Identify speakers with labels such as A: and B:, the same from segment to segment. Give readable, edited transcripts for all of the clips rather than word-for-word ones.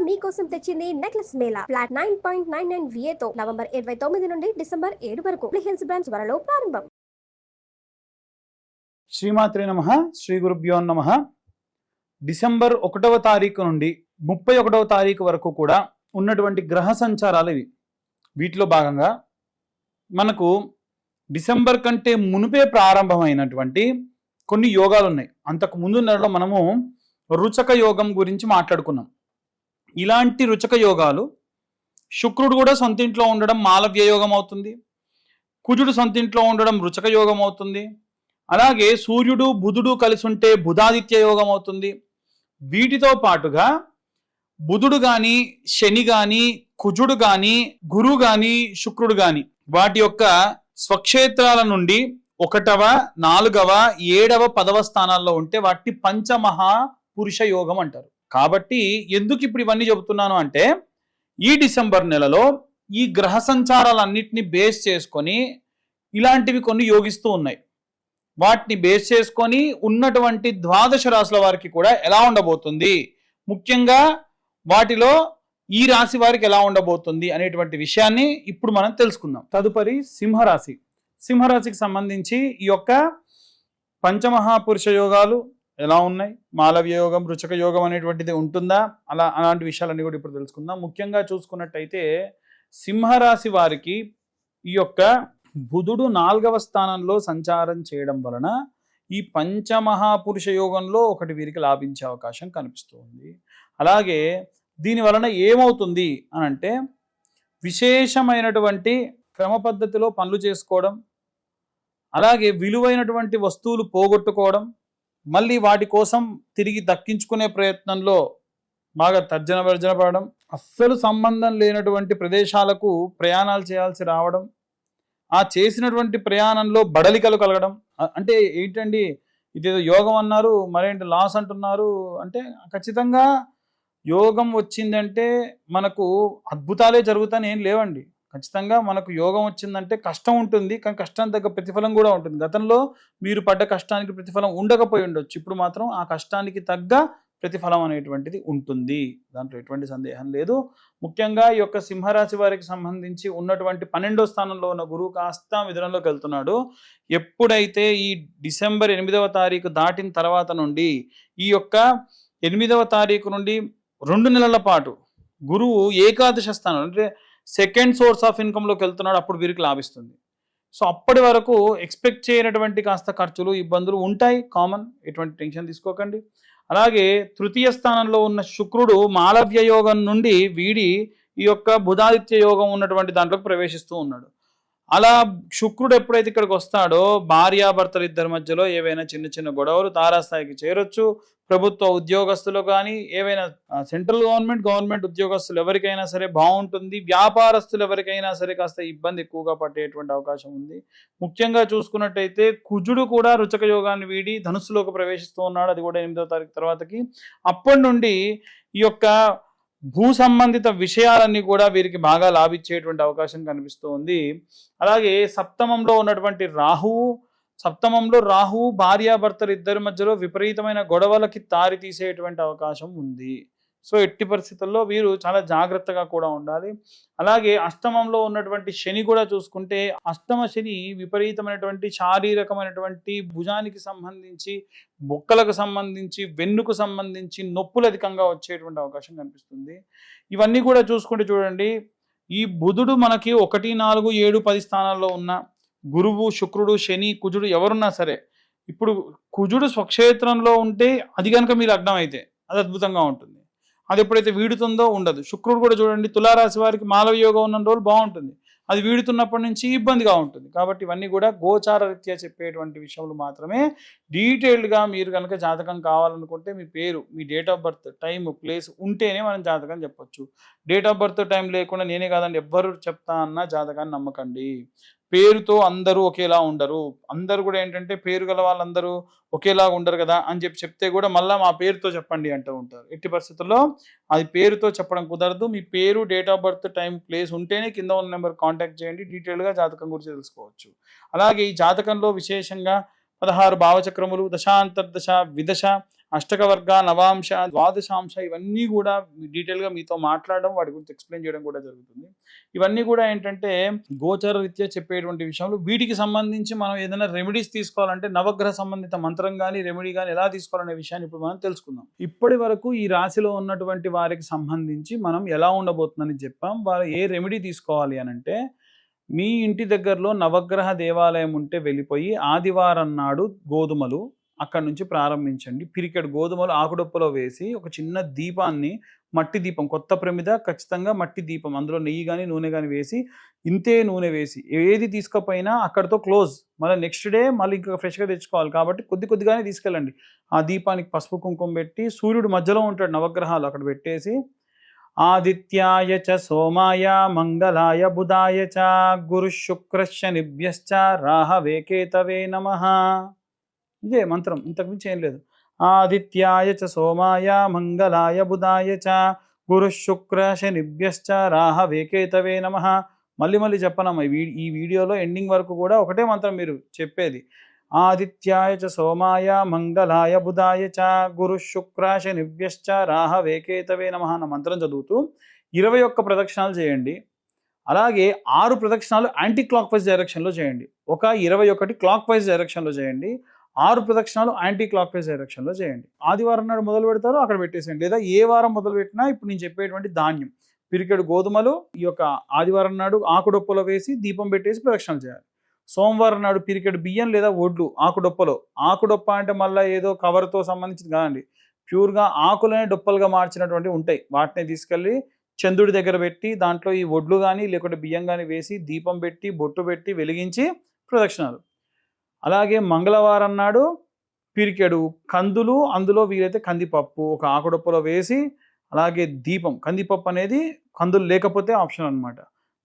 A: మీకోసం తెచ్చింది necklace Mela flat 9.99 VA తో నవంబర్ 29 నుండి డిసెంబర్ 7 వరకు హిల్స్ బ్రాంచ్ త్వరలో ప్రారంభం.
B: శ్రీమాత్రే నమః. శ్రీ గురుభ్యో నమః. డిసెంబర్ 1వ తారీఖు నుండి 31వ తారీఖు వరకు కూడా ఉన్నటువంటి గ్రహ సంచారాలు ఇవి. వీటిలో భాగంగా మనకు డిసెంబర్ కంటే మునుపే ప్రారంభమైనటువంటి కొన్ని యోగాలు ఉన్నాయి. అంతకు ముందు నెలలో మనము రుచక యోగం గురించి మాట్లాడుకున్నాం. ఇలాంటి రుచక యోగాలు శుక్రుడు కూడా సొంతింట్లో ఉండడం మాలవ్య యోగం అవుతుంది, కుజుడు సొంతింట్లో ఉండడం రుచక యోగం అవుతుంది, అలాగే సూర్యుడు బుధుడు కలిసి ఉంటే బుధాదిత్య యోగం అవుతుంది. వీటితో పాటుగా బుధుడు గాని శని గాని కుజుడు గాని గురువు గాని శుక్రుడు గాని వాటి యొక్క స్వక్షేత్రాల నుండి 1వ 4వ 7వ 10వ స్థానాల్లో ఉంటే వాటిని పంచమహా పురుష యోగం అంటారు. కాబట్టి ఎందుకు ఇప్పుడు ఇవన్నీ చెబుతున్నాను అంటే ఈ డిసెంబర్ నెలలో ఈ గ్రహ సంచారాలన్నింటినీ బేస్ చేసుకొని ఇలాంటివి కొన్ని యోగిస్తూ ఉన్నాయి. వాటిని బేస్ చేసుకొని ఉన్నటువంటి ద్వాదశ రాశుల వారికి కూడా ఎలా ఉండబోతుంది, ముఖ్యంగా వాటిలో ఈ రాశి వారికి ఎలా ఉండబోతుంది అనేటువంటి విషయాన్ని ఇప్పుడు మనం తెలుసుకుందాం. తదుపరి సింహరాశి. సింహరాశికి సంబంధించి ఈ యొక్క పంచమహాపురుష యోగాలు ఎలా ఉన్నాయి, మాలవ్య యోగం రుచక యోగం అనేటువంటిది ఉంటుందా, అలాంటి విషయాలన్నీ కూడా ఇప్పుడు తెలుసుకుందాం. ముఖ్యంగా చూసుకున్నట్టయితే సింహరాశి వారికి ఈ యొక్క బుధుడు 4వ స్థానంలో సంచారం చేయడం వలన ఈ పంచమహాపురుష యోగంలో ఒకటి వీరికి లాభించే అవకాశం కనిపిస్తుంది. అలాగే దీని వలన ఏమవుతుంది అని అంటే విశేషమైనటువంటి క్రమ పద్ధతిలో పనులు చేసుకోవడం, అలాగే విలువైనటువంటి వస్తువులు పోగొట్టుకోవడం, మళ్ళీ వాటి కోసం తిరిగి దక్కించుకునే ప్రయత్నంలో బాగా తర్జన భర్జన పడడం, అస్సలు సంబంధం లేనటువంటి ప్రదేశాలకు ప్రయాణాలు చేయాల్సి రావడం, ఆ చేసినటువంటి ప్రయాణంలో బడలికలు కలగడం. అంటే ఏంటండి ఇదేదో యోగం అన్నారు మరేంటి లాస్ అంటున్నారు అంటే ఖచ్చితంగా యోగం వచ్చిందంటే మనకు అద్భుతాలే జరుగుతాయని ఏం లేవండి. ఖచ్చితంగా మనకు యోగం వచ్చిందంటే కష్టం ఉంటుంది, కానీ కష్టానికి తగ్గ ప్రతిఫలం కూడా ఉంటుంది. గతంలో మీరు పడ్డ కష్టానికి ప్రతిఫలం ఉండకపోయి ఉండొచ్చు, ఇప్పుడు మాత్రం ఆ కష్టానికి తగ్గ ప్రతిఫలం అనేటువంటిది ఉంటుంది, దాంట్లో ఎటువంటి సందేహం లేదు. ముఖ్యంగా ఈ యొక్క సింహరాశి వారికి సంబంధించి ఉన్నటువంటి 12వ స్థానంలో ఉన్న గురువు కాస్త మిథునంలోకి వెళ్తున్నాడు. ఎప్పుడైతే ఈ డిసెంబర్ 8వ తారీఖు దాటిన తర్వాత నుండి ఈ యొక్క 8వ తారీఖు నుండి 2 నెలల పాటు గురువు ఏకాదశ స్థానం అంటే సెకండ్ సోర్స్ ఆఫ్ ఇన్కమ్లోకి వెళ్తున్నాడు, అప్పుడు వీరికి లాభిస్తుంది. సో అప్పటి వరకు ఎక్స్పెక్ట్ చేయనటువంటి కాస్త ఖర్చులు ఇబ్బందులు ఉంటాయి, కామన్, ఎటువంటి టెన్షన్ తీసుకోకండి. అలాగే తృతీయ స్థానంలో ఉన్న శుక్రుడు మాలవ్య యోగం నుండి వీడి ఈ యొక్క బుధాదిత్య యోగం ఉన్నటువంటి దాంట్లోకి ప్రవేశిస్తూ ఉన్నాడు. అలా శుక్రుడు ఎప్పుడైతే ఇక్కడికి వస్తాడో భార్యాభర్తలు ఇద్దరి మధ్యలో ఏవైనా చిన్న చిన్న గొడవలు తారాస్థాయికి చేరొచ్చు. ప్రభుత్వ ఉద్యోగస్తులు కానీ ఏవైనా సెంట్రల్ గవర్నమెంట్ ఉద్యోగస్తులు ఎవరికైనా సరే బాగుంటుంది. వ్యాపారస్తులు ఎవరికైనా సరే కాస్త ఇబ్బంది ఎక్కువగా పడేటువంటి అవకాశం ఉంది. ముఖ్యంగా చూసుకున్నట్టయితే కుజుడు కూడా రుచక యోగాన్ని వీడి ధనుస్సులోకి ప్రవేశిస్తూ ఉన్నాడు, అది కూడా 8వ తారీఖు తర్వాతకి. అప్పటి నుండి ఈ యొక్క భూ సంబంధిత విషయాలన్నీ కూడా వీరికి బాగా లాభించేటువంటి అవకాశం కనిపిస్తూ ఉంది. అలాగే సప్తమంలో ఉన్నటువంటి రాహువు భార్యాభర్తలు ఇద్దరి మధ్యలో విపరీతమైన గొడవలకి తారి తీసేటువంటి అవకాశం ఉంది. సో ఎట్టి పరిస్థితుల్లో వీరు చాలా జాగ్రత్తగా కూడా ఉండాలి. అలాగే అష్టమంలో ఉన్నటువంటి శని కూడా చూసుకుంటే అష్టమ శని విపరీతమైనటువంటి శారీరకమైనటువంటి భుజానికి సంబంధించి, బొక్కలకు సంబంధించి, వెన్నుకు సంబంధించి నొప్పులు అధికంగా వచ్చేటువంటి అవకాశం కనిపిస్తుంది. ఇవన్నీ కూడా చూసుకుంటే చూడండి, ఈ బుధుడు మనకి 1, 4, 7, 10 స్థానాల్లో ఉన్న గురువు శుక్రుడు శని కుజుడు ఎవరున్నా సరే, ఇప్పుడు కుజుడు స్వక్షేత్రంలో ఉంటే అది కనుక మీ లగ్నం అయితే అది అద్భుతంగా ఉంటుంది. అది ఎప్పుడైతే వీడుతుందో ఉండదు. శుక్రుడు కూడా చూడండి తులారాశి వారికి మాలవ్య యోగం ఉన్న రోజులు బాగుంటుంది, అది వీడుతున్నప్పటి నుంచి ఇబ్బందిగా ఉంటుంది. కాబట్టి ఇవన్నీ కూడా గోచార రీత్యా చెప్పేటువంటి విషయాలు మాత్రమే. డీటెయిల్డ్గా మీరు కనుక జాతకం కావాలనుకుంటే మీ పేరు, మీ date of birth, time, place ఉంటేనే మనం జాతకం చెప్పొచ్చు. డేట్ ఆఫ్ బర్త్ టైం లేకుండా నేనే కాదండి ఎవ్వరు చెప్తా అన్న జాతకాన్ని నమ్మకండి. పేరుతో అందరూ ఒకేలా ఉండరు. అందరూ కూడా ఏంటంటే పేరు గల వాళ్ళందరూ ఒకేలా ఉండరు కదా అని చెప్తే కూడా మళ్ళీ మా పేరుతో చెప్పండి అంటూ ఉంటారు. ఎట్టి పరిస్థితుల్లో అది పేరుతో చెప్పడం కుదరదు. మీ పేరు, date of birth, time, place ఉంటేనే కింద ఉన్న నెంబర్ కాంటాక్ట్ చేయండి, డీటెయిల్గా జాతకం గురించి తెలుసుకోవచ్చు. అలాగే ఈ జాతకంలో విశేషంగా 16 భావచక్రములు, దశాంతర్దశ, విదశ, అష్టక వర్గ, నవాంశ, ద్వాదశాంశ ఇవన్నీ కూడా డీటెయిల్గా మీతో మాట్లాడడం, వాటి గురించి ఎక్స్ప్లెయిన్ చేయడం కూడా జరుగుతుంది. ఇవన్నీ కూడా ఏంటంటే గోచర రీత్యా చెప్పేటువంటి విషయాలు. వీటికి సంబంధించి మనం ఏదైనా రెమెడీస్ తీసుకోవాలంటే నవగ్రహ సంబంధిత మంత్రం కానీ రెమెడీ కానీ ఎలా తీసుకోవాలనే విషయాన్ని ఇప్పుడు మనం తెలుసుకుందాం. ఇప్పటి వరకు ఈ రాశిలో ఉన్నటువంటి వారికి సంబంధించి మనం ఎలా ఉండబోతుందని చెప్పాం. వారు ఏ రెమెడీ తీసుకోవాలి అని అంటే, మీ ఇంటి దగ్గరలో నవగ్రహ దేవాలయం ఉంటే వెళ్ళిపోయి ఆదివారం నాడు గోధుమలు అక్కడ నుంచి ప్రారంభించండి. పిరికెడు గోధుమలు ఆకుడొప్పలో వేసి ఒక చిన్న దీపాన్ని, మట్టి దీపం, కొత్త ప్రమిద, ఖచ్చితంగా మట్టి దీపం, అందులో నెయ్యి కానీ నూనె కానీ వేసి, ఇంతే నూనె వేసి ఏది తీసుకపోయినా అక్కడితో క్లోజ్. మళ్ళీ నెక్స్ట్ డే మళ్ళీ ఇంకా ఫ్రెష్గా తెచ్చుకోవాలి కాబట్టి కొద్దిగానే తీసుకెళ్ళండి. ఆ దీపానికి పసుపు కుంకుమ పెట్టి, సూర్యుడు మధ్యలో ఉంటాడు నవగ్రహాలు, అక్కడ పెట్టేసి ఆదిత్యాయ చ సోమాయ మంగళాయ బుధాయ చ గురు శుక్ర శనిభ్యశ్చ రాహవే కేతవే నమః. ఇదే మంత్రం, ఇంతకుమించి ఏం లేదు. ఆదిత్యాయ చ సోమాయ మంగళాయ బుధాయ చ గురు శుక్ర శనిభ్యశ్చ రాహవే కేతవే నమః. మళ్ళీ చెప్పనమ్మా, ఈ వీడియోలో ఎండింగ్ వరకు కూడా ఒకటే మంత్రం మీరు చెప్పేది. ఆదిత్యాయ చ సోమాయ మంగళాయ బుధాయ చ గురు శుక్ర శనిభ్యశ్చ రాహవే కేతవే నమః అన్న మంత్రం చదువుతూ 21 ప్రదక్షిణాలు చేయండి. అలాగే 6 ప్రదక్షిణాలు యాంటీ క్లాక్ వైజ్ డైరెక్షన్లో చేయండి. ఒక 21 క్లాక్ వైజ్ డైరెక్షన్లో చేయండి, 6 ప్రదక్షిణాలు యాంటీ క్లాక్ వైజ్ డైరెక్షన్లో చేయండి. ఆదివారం నాడు మొదలు పెడతారో అక్కడ పెట్టేసేయండి, లేదా ఏ వారం మొదలు పెట్టినా ఇప్పుడు నేను చెప్పేటువంటి ధాన్యం పిరికెడు గోధుమలు ఈ యొక్క ఆదివారం నాడు ఆకుడొప్పలో వేసి దీపం పెట్టేసి ప్రదక్షిణలు చేయాలి. సోమవారం నాడు పిరికెడు బియ్యం లేదా ఒడ్లు ఆకుడొప్పలో. ఆకుడొప్ప అంటే మళ్ళీ ఏదో కవర్తో సంబంధించింది కాదండి, ప్యూర్గా ఆకులనే డొప్పలుగా మార్చినటువంటి ఉంటాయి. వాటిని తీసుకెళ్ళి చంద్రుడి దగ్గర పెట్టి దాంట్లో ఈ ఒడ్లు కానీ లేకుంటే బియ్యం కానీ వేసి దీపం పెట్టి బొట్టు పెట్టి వెలిగించి ప్రదక్షిణాలు. అలాగే మంగళవారం నాడు పిరికెడు కందులు, అందులో వీలైతే కందిపప్పు ఒక ఆకుడొప్పలో వేసి, అలాగే దీపం, కందిపప్పు అనేది కందులు లేకపోతే ఆప్షన్ అనమాట.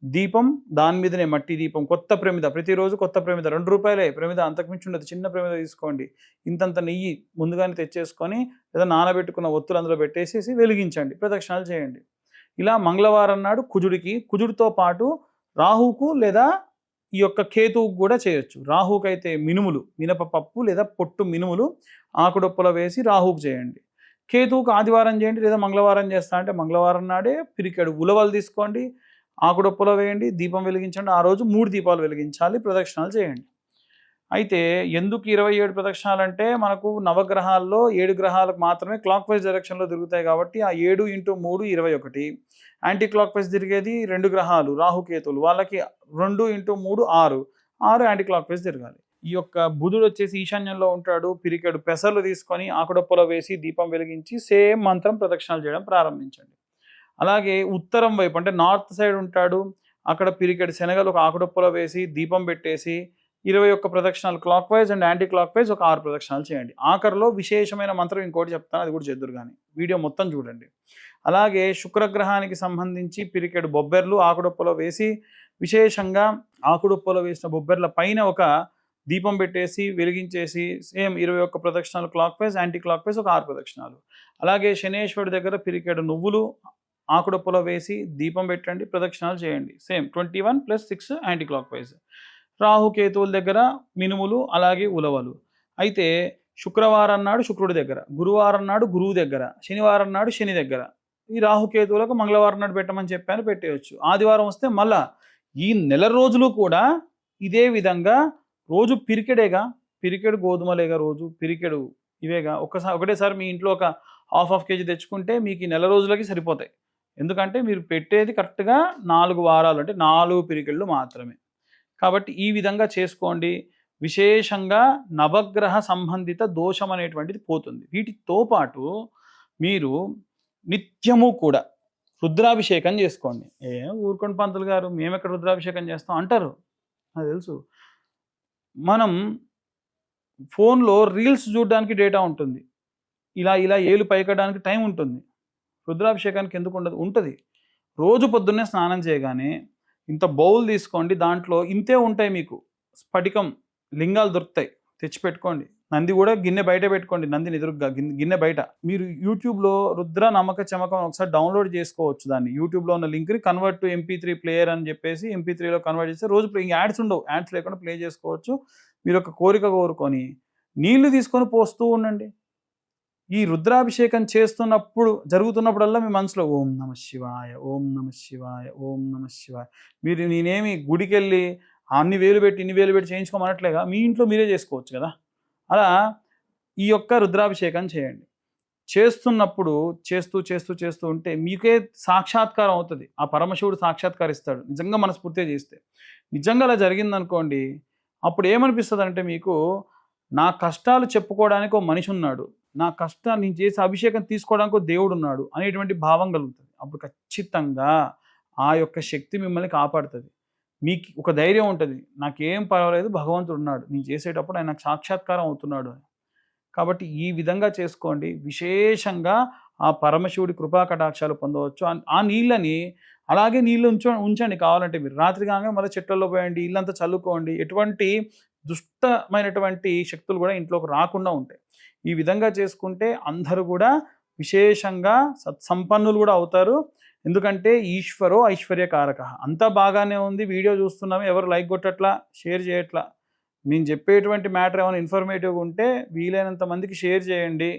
B: దీపం, దాని మీదనే మట్టి దీపం, కొత్త ప్రమిద, ప్రతిరోజు కొత్త ప్రమిద, 2 రూపాయలే ప్రమిద, అంతకుమించి ఉండదు. చిన్న ప్రమిద తీసుకోండి, ఇంతంత నెయ్యి ముందుగానే తెచ్చేసుకొని లేదా నానబెట్టుకున్న ఒత్తులు అందులో పెట్టేసేసి వెలిగించండి, ప్రదక్షిణాలు చేయండి. ఇలా మంగళవారం నాడు కుజుడితో పాటు రాహుకు లేదా ఈ యొక్క కేతువుకు కూడా చేయొచ్చు. రాహుకు అయితే మినుములు, మినపపప్పు లేదా పొట్టు మినుములు ఆకుడొప్పలో వేసి రాహుకు చేయండి. కేతువుకు ఆదివారం చేయండి, లేదా మంగళవారం చేస్తా అంటే మంగళవారం నాడే పిరికెడు ఉలవలు తీసుకోండి, ఆకుడొప్పలో వేయండి, దీపం వెలిగించండి. ఆ రోజు 3 దీపాలు వెలిగించాలి, ప్రదక్షిణాలు చేయండి. అయితే ఎందుకు 27 ప్రదక్షిణాలు అంటే, మనకు నవగ్రహాల్లో 7 గ్రహాలకు మాత్రమే క్లాక్ వైజ్ డైరెక్షన్లో తిరుగుతాయి కాబట్టి ఆ 7 × 3 21. యాంటీ క్లాక్ వైజ్ తిరిగేది 2 గ్రహాలు రాహుకేతువులు, వాళ్ళకి 2 × 3 6 యాంటీ క్లాక్ వైజ్ తిరగాలి. ఈ యొక్క బుధుడు వచ్చేసి ఈశాన్యంలో ఉంటాడు. పిరికెడు పెసర్లు తీసుకొని ఆకుడొప్పలో వేసి దీపం వెలిగించి సేమ్ మంత్రం ప్రదక్షిణాలు చేయడం ప్రారంభించండి. అలాగే ఉత్తరం వైపు అంటే నార్త్ సైడ్ ఉంటాడు, అక్కడ పిరికెడు శనగలు ఒక ఆకుడొప్పలో వేసి దీపం పెట్టేసి 21 ప్రదక్షిణాలు clock wise and anti clock wise ఒక 6 ప్రదక్షిణాలు చేయండి. ఆఖరిలో విశేషమైన మంత్రం ఇంకోటి చెప్తాను, అది కూడా చేద్దురు కానీ వీడియో మొత్తం చూడండి. అలాగే శుక్రగ్రహానికి సంబంధించి పిరికెడు బొబ్బెర్లు ఆకుడొప్పలో వేసి, విశేషంగా ఆకుడొప్పలో వేసిన బొబ్బెర్ల పైన ఒక దీపం పెట్టేసి వెలిగించేసి సేమ్ 21 ప్రదక్షిణాలు clock wise, anti clock wise ఒక 6 ప్రదక్షిణాలు. అలాగే శనేశ్వరుడి దగ్గర పిరికెడు నువ్వులు ఆకుడొప్పలో వేసి దీపం పెట్టండి, ప్రదక్షిణాలు చేయండి. Same 21 + 6 anticlockwise. రాహుకేతువుల దగ్గర మినుములు, అలాగే ఉలవలు. అయితే శుక్రవారం నాడు శుక్రుడి దగ్గర, గురువారం నాడు గురువు దగ్గర, శనివారం నాడు శని దగ్గర. ఈ రాహుకేతువులకు మంగళవారం నాడు పెట్టమని చెప్పాను, పెట్టేయచ్చు. ఆదివారం వస్తే మళ్ళా ఈ నెల రోజులు కూడా ఇదే విధంగా రోజు పిరికెడేగా, పిరికెడు గోధుమలేగా, రోజు పిరికెడు ఇవేగా. ఒకటేసారి మీ ఇంట్లో ఒక ½ కేజీ తెచ్చుకుంటే మీకు ఈ నెల రోజులకి సరిపోతాయి. ఎందుకంటే మీరు పెట్టేది కరెక్ట్గా 4 వారాలు, అంటే 4 పిరికెళ్ళు మాత్రమే. కాబట్టి ఈ విధంగా చేసుకోండి. విశేషంగా నవగ్రహ సంబంధిత దోషం అనేటువంటిది పోతుంది. వీటితో పాటు మీరు నిత్యము కూడా రుద్రాభిషేకం చేసుకోండి. ఊరుకోండి పంతులు గారు, మేము ఎక్కడ రుద్రాభిషేకం చేస్తాం అంటారు, నాకు తెలుసు. మనం ఫోన్లో రీల్స్ చూడడానికి డేటా ఉంటుంది, ఇలా ఏలు పైకడానికి టైం ఉంటుంది. రుద్రాభిషేకానికి ఎందుకు ఉండదు? ఉంటుంది. రోజు పొద్దున్నే స్నానం చేయగానే ఇంత బౌల్ తీసుకోండి, దాంట్లో ఇంతే ఉంటాయి మీకు స్ఫటికం లింగాలు దొరుకుతాయి, తెచ్చిపెట్టుకోండి. నంది కూడా గిన్నె బయట పెట్టుకోండి, నందిని ఎదురుగా గిన్నె బయట. మీరు యూట్యూబ్లో రుద్ర నమ్మక చమకం ఒకసారి డౌన్లోడ్ చేసుకోవచ్చు. దాన్ని యూట్యూబ్లో ఉన్న లింక్ని కన్వర్ట్ టు MP3 ప్లేయర్ అని చెప్పేసి MP3లో కన్వర్ట్ చేస్తే రోజు యాడ్స్ ఉండవు, యాడ్స్ లేకుండా ప్లే చేసుకోవచ్చు. మీరు ఒక కోరిక కోరుకొని నీళ్లు తీసుకొని పోస్తూ ఉండండి. ఈ రుద్రాభిషేకం జరుగుతున్నప్పుడల్లా మీ మనసులో ఓం నమ శివాయ, ఓం నమ శివాయ, ఓం నమ శివాయ. మీరు నేనేమి గుడికి వెళ్ళి అన్ని వేలు పెట్టి ఇన్ని వేలు పెట్టి చేయించుకోమనట్లేగా, మీ ఇంట్లో మీరే చేసుకోవచ్చు కదా. అలా ఈ యొక్క రుద్రాభిషేకం చేయండి. చేస్తున్నప్పుడు చేస్తూ చేస్తూ చేస్తూ ఉంటే మీకే సాక్షాత్కారం అవుతుంది. ఆ పరమశివుడు సాక్షాత్కరిస్తాడు నిజంగా మనస్ఫూర్తిగా చేస్తే. నిజంగా అలా జరిగిందనుకోండి, అప్పుడు ఏమనిపిస్తుంది అంటే మీకు, నా కష్టాలు చెప్పుకోవడానికి ఒక మనిషి ఉన్నాడు, నా కష్టాలు నేను చేసే అభిషేకం తీసుకోవడానికి ఒక దేవుడు ఉన్నాడు అనేటువంటి భావం కలుగుతుంది. అప్పుడు ఖచ్చితంగా ఆ యొక్క శక్తి మిమ్మల్ని కాపాడుతుంది. మీకు ఒక ధైర్యం ఉంటుంది, నాకేం పర్వాలేదు, భగవంతుడు ఉన్నాడు, నేను చేసేటప్పుడు ఆయన నాకు సాక్షాత్కారం అవుతున్నాడు అని. కాబట్టి ఈ విధంగా చేసుకోండి. విశేషంగా ఆ పరమశివుడి కృపా కటాక్షాలు పొందవచ్చు. ఆ నీళ్ళని అలాగే నీళ్ళు ఉంచండి కావాలంటే. మీరు రాత్రి కాగా మళ్ళీ చెట్లలో పోయండి, ఇల్లంతా చల్లుకోండి. ఎటువంటి దుష్టమైనటువంటి శక్తులు కూడా ఇంట్లోకి రాకుండా ఉంటాయి. ఈ విధంగా చేసుకుంటే అందరూ కూడా విశేషంగా సత్సంపన్నులు కూడా అవుతారు. ఎందుకంటే ఈశ్వరో ఐశ్వర్యకారక. అంతా బాగానే ఉంది, వీడియో చూస్తున్నాము, ఎవరు లైక్ కొట్టట్లా, షేర్ చేయట్లా. నేను చెప్పేటువంటి మ్యాటర్ ఏమైనా ఇన్ఫర్మేటివ్గా ఉంటే వీలైనంత మందికి షేర్ చేయండి,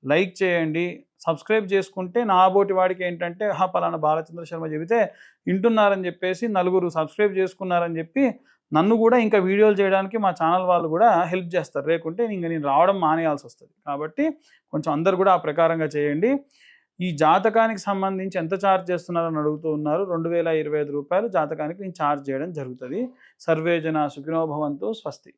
B: లైక్ చేయండి, సబ్స్క్రైబ్ చేసుకుంటే నాబోటి వాడికి ఏంటంటే పలానా బాలచంద్ర శర్మ చెబితే వింటున్నారని చెప్పేసి నలుగురు సబ్స్క్రైబ్ చేసుకున్నారని చెప్పి నన్ను కూడా ఇంకా వీడియోలు చేయడానికి మా ఛానల్ వాళ్ళు కూడా హెల్ప్ చేస్తారు. లేకుంటే నేను రావడం మానేయాల్సి వస్తుంది. కాబట్టి కొంచెం అందరు కూడా ఆ ప్రకారంగా చేయండి. ఈ జాతకానికి సంబంధించి ఎంత ఛార్జ్ చేస్తున్నారని అడుగుతూ ఉన్నారు. 2025 రూపాయలు జాతకానికి నేను ఛార్జ్ చేయడం జరుగుతుంది. సర్వే జన సుఖినో భవంతు. స్వస్తి.